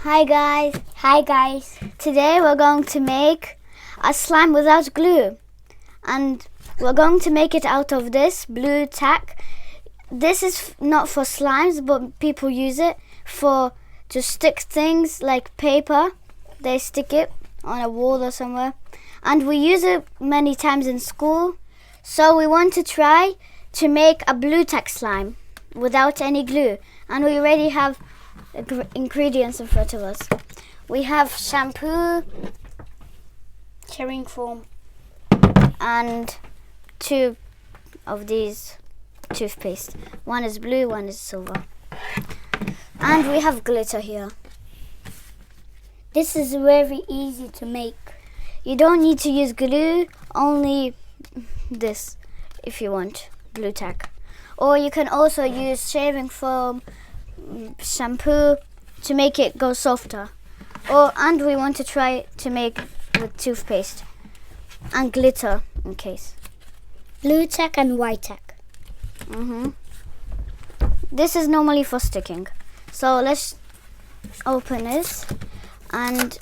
Hi guys. Hi guys. Today we're going to make a slime without glue. And we're going to make it out of this Blu-tack. This is not for slimes, but people use it to stick things like paper. They stick it on a wall or somewhere. And we use it many times in school. So we want to try to make a Blu-tack slime without any glue. And we already have ingredients in front of us. We have shampoo, Shaving foam, and 2 of these toothpaste. One is blue, one is silver. And we have glitter here. This is very easy to make. You don't need to use glue, only this if you want, Blu-tack. Or you can also use shaving foam, shampoo to make it go softer. And we want to try to make with toothpaste and glitter in case. Blu-tack and white-tack. This is normally for sticking. So let's open this and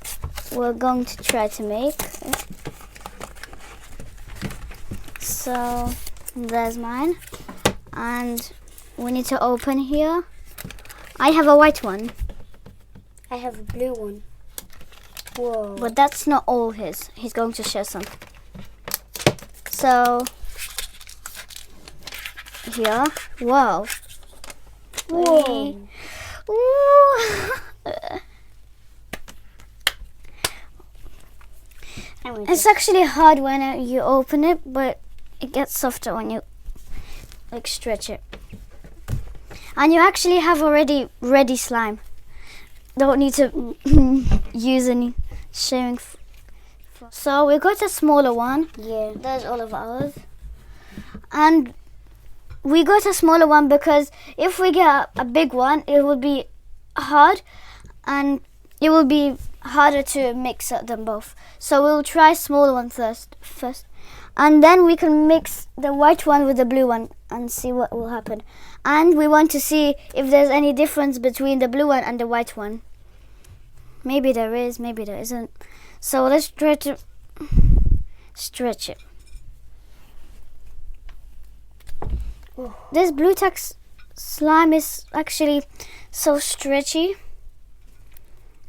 we're going to try to make it. So there's mine, and we need to open here. I have a white one. I have a blue one. Whoa. But that's not all his. He's going to share some. So here, whoa. Whoa. It's actually hard when you open it, but it gets softer when you stretch it. And you actually have already ready slime. Don't need to use any shaving. So we got a smaller one. Yeah. There's all of ours. And we got a smaller one because if we get a big one, it will be hard and it will be harder to mix them both. So we'll try smaller one first. And then we can mix the white one with the blue one and see what will happen. And we want to see if there's any difference between the blue one and the white one. Maybe there is, maybe there isn't. So let's try to stretch it. Ooh. This Blu-tack slime is actually so stretchy.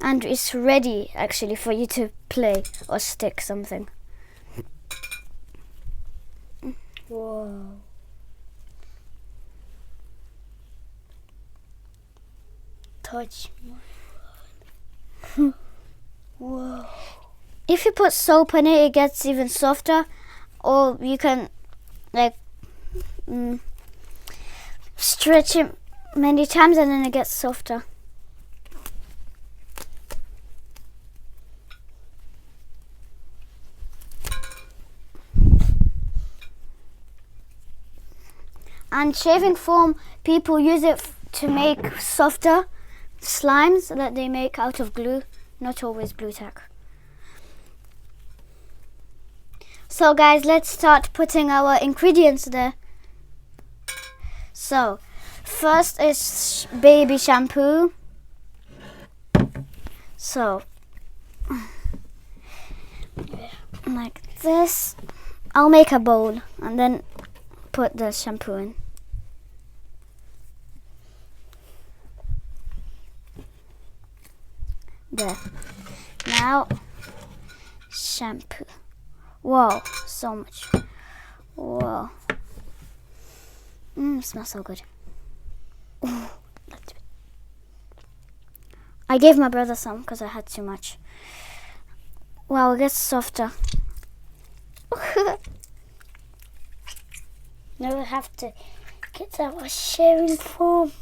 And it's ready actually for you to play or stick something. Whoa. Touch my Whoa. If you put soap on it, it gets even softer. Or you can stretch it many times and then it gets softer. And shaving foam, people use it to make softer slimes that they make out of glue, not always Blu-tack. So guys, let's start putting our ingredients there. So, first is baby shampoo. So, like this. I'll make a bowl and then put the shampoo in. There. Now, shampoo. Whoa, so much. Whoa. Smells so good. Ooh, I gave my brother some because I had too much. Wow, it gets softer. Now we have to get our shaving foam.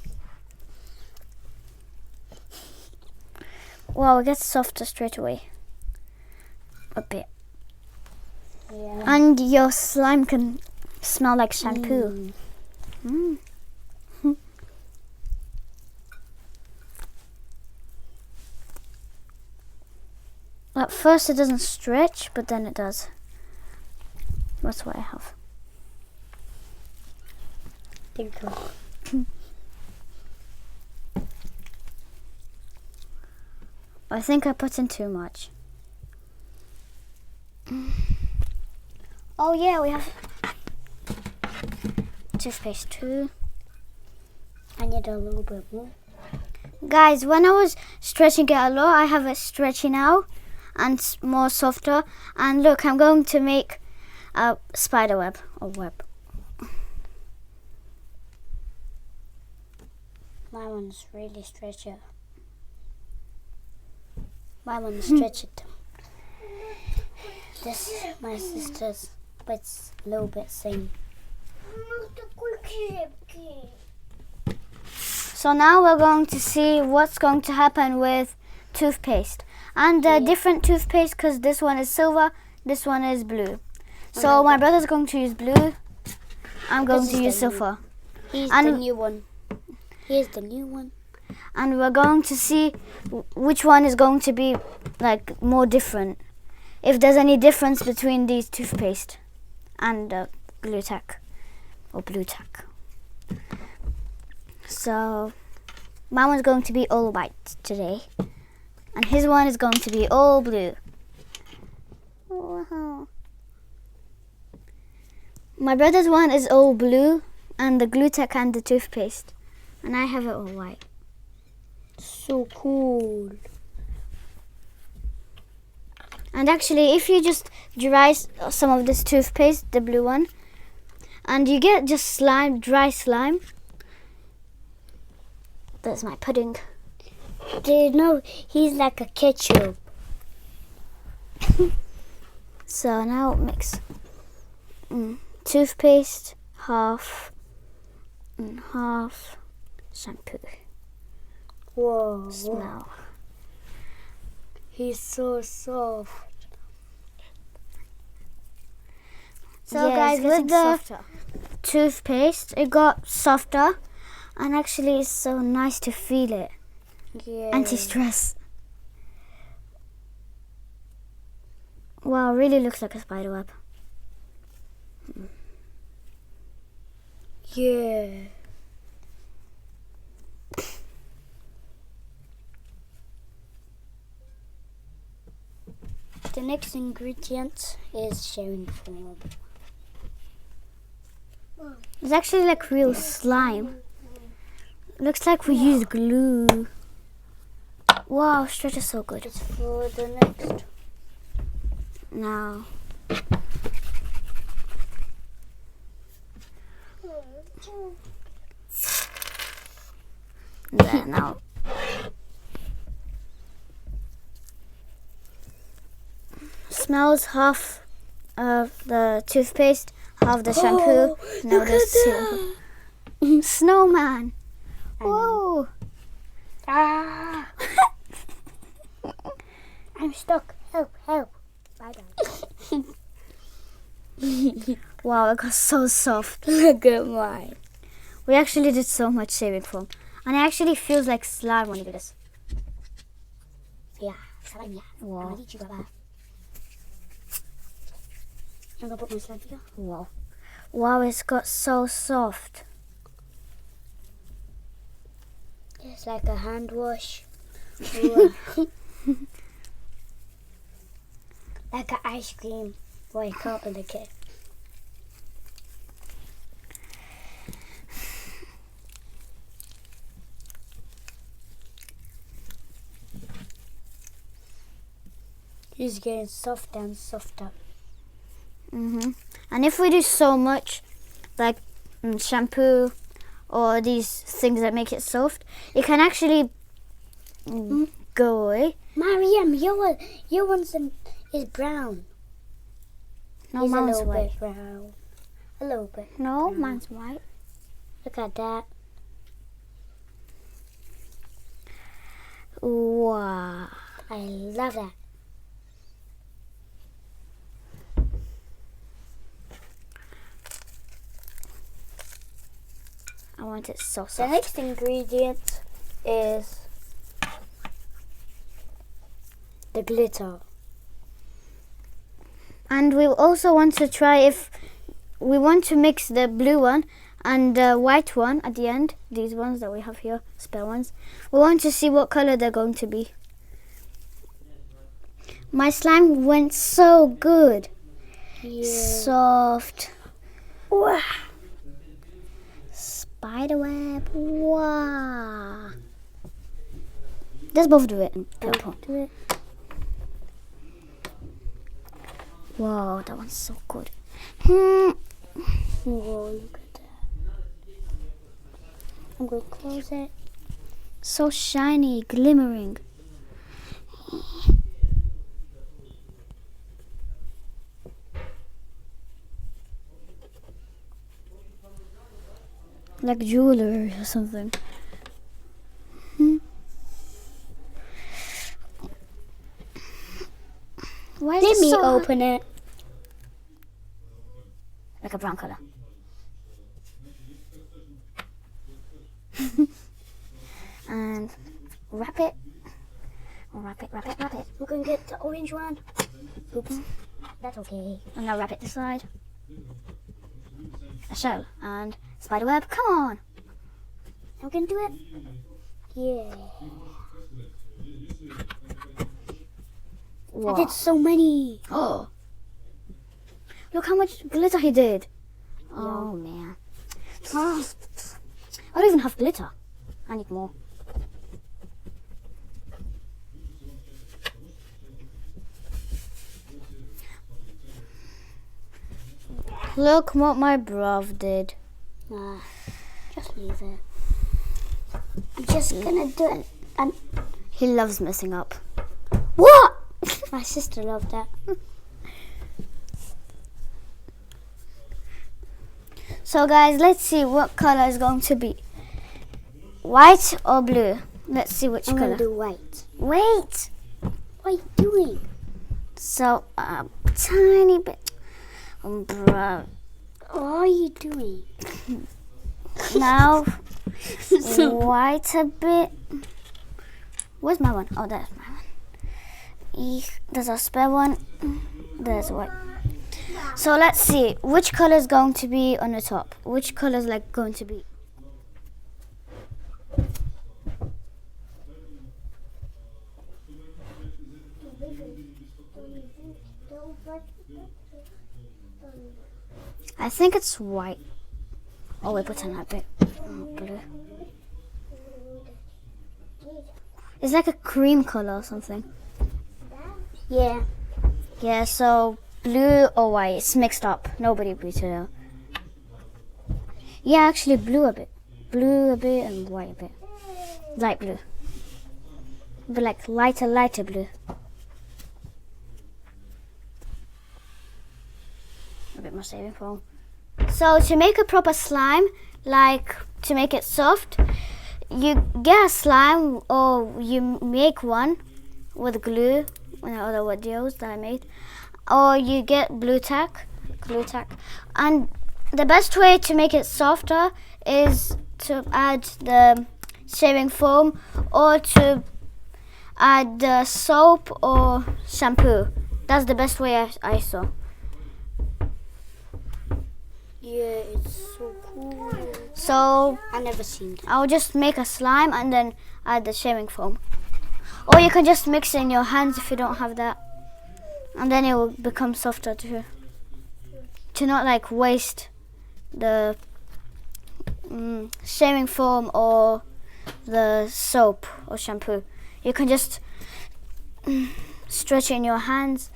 Wow, it gets softer straight away. A bit. Yeah. And your slime can smell like shampoo. At first it doesn't stretch, but then it does. That's what I have. Thank you. I think I put in too much. Oh yeah, we have toothpaste too. I need a little bit more. Guys, when I was stretching it a lot, I have it stretchy now and more softer. And look, I'm going to make a spider web or web. My one's really stretchy. My one's stretched. This is my sister's, but it's a little bit same. So now we're going to see what's going to happen with toothpaste. And different toothpaste, because this one is silver, this one is blue. So my brother's going to use blue. I'm going to use silver. Here's the new one. Here's the new one. And we're going to see which one is going to be like more different. If there's any difference between these toothpaste and Blu-tack or Blu-tack. So my one's going to be all white today, and his one is going to be all blue. Wow. My brother's one is all blue, and the Blu-tack and the toothpaste, and I have it all white. So cool. And actually, if you just dry some of this toothpaste, the blue one, and you get just slime, dry slime. That's my pudding. Do you know he's like a ketchup? So now mix toothpaste, half, and half shampoo. Whoa. Smell. He's so soft. So Yeah, guys, it's with getting the softer. toothpaste, it got softer, and actually it's so nice to feel it. Yeah. Anti-stress. Wow, really looks like a spider web. Yeah. The next ingredient is shaving foam. It's actually like real slime. Looks like we used glue. Wow, stretch is so good. It's for the next. Now. There, now. Smells half of the toothpaste, half the shampoo. Now the snowman. Whoa! Ah! I'm stuck. Help! Help! Bye bye. Wow, it got so soft. Look at mine. We actually did so much shaving foam, and it actually feels like slime when you do this. Yeah, slime. Yeah. Wow. I'm gonna put my slime here. Wow. Wow, it's got so soft. It's like a hand wash. Like an ice cream. Boy, I can't lick it. It's getting softer and softer. And if we do so much, like shampoo or these things that make it soft, it can actually go away. Mariam, your one's is brown. No, It's mine's a little white. bit brown. A little bit. No, brown. mine's white. Look at that. Wow. I love that. I want it so The soft. next ingredient is the glitter. And we also want to try if we want to mix the blue one and the white one at the end, these ones that we have here, spare ones. We want to see what color they're going to be. My slime went so good. Yeah. Soft. Wow. Spiderweb. Wow. Let's both do it. Purple. Do it. Whoa, that one's so good. Whoa, look at that. I'm going to close it. So shiny, glimmering. Like jewelry or something. Why is Let it me so open it. like a brown color? And wrap it. Wrap it. We're going to get the orange one. Oops. That's okay. And now wrap it this side. A shell and spiderweb. Come on. I'm going to do it. Yeah. Whoa. I did so many. Oh. Look how much glitter he did. Oh man. I don't even have glitter. I need more. Look what my bruv did. Nah, just leave it. I'm just gonna do it. And He loves messing up. what? My sister loved that. So guys, let's see what color is going to be. White or blue? Let's see which I'm color. gonna do white. Wait. What are you doing? So a tiny bit. Bruh. What are you doing? Now white a bit. Where's my one? Oh, there's my one. There's a spare one. There's white. So let's see which color is going to be on the top. Which color is like going to be? I think it's white. Oh, we put in that bit. Blue. It's like a cream color or something. Yeah. Yeah, so blue or white. It's mixed up. Nobody beat it out. Yeah, actually blue a bit. Blue a bit and white a bit. Light blue. But like lighter blue. A bit more saving foam. So to make a proper slime, like to make it soft, you get a slime or you make one with glue, one of the other videos that I made, or you get Blu-tack, glue tack. And the best way to make it softer is to add the shaving foam or to add the soap or shampoo. That's the best way I saw. Yeah, it's so cool. So I never seen that. I'll just make a slime and then add the shaving foam. Or you can just mix it in your hands if you don't have that. And then it will become softer too. To not like waste the shaving foam or the soap or shampoo. You can just stretch it in your hands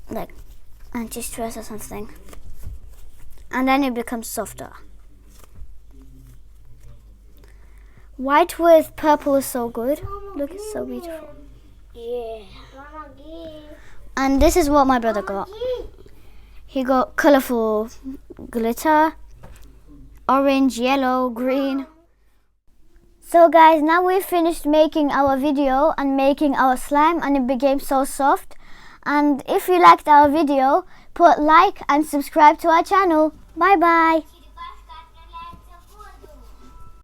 like anti-stress or something. And then it becomes softer. White with purple is so good. Look, it's so beautiful. Yeah. And this is what my brother got. He got colorful glitter, orange, yellow, green. So guys, now we've finished making our video and making our slime, and it became so soft. And if you liked our video, put like and subscribe to our channel. Bye bye.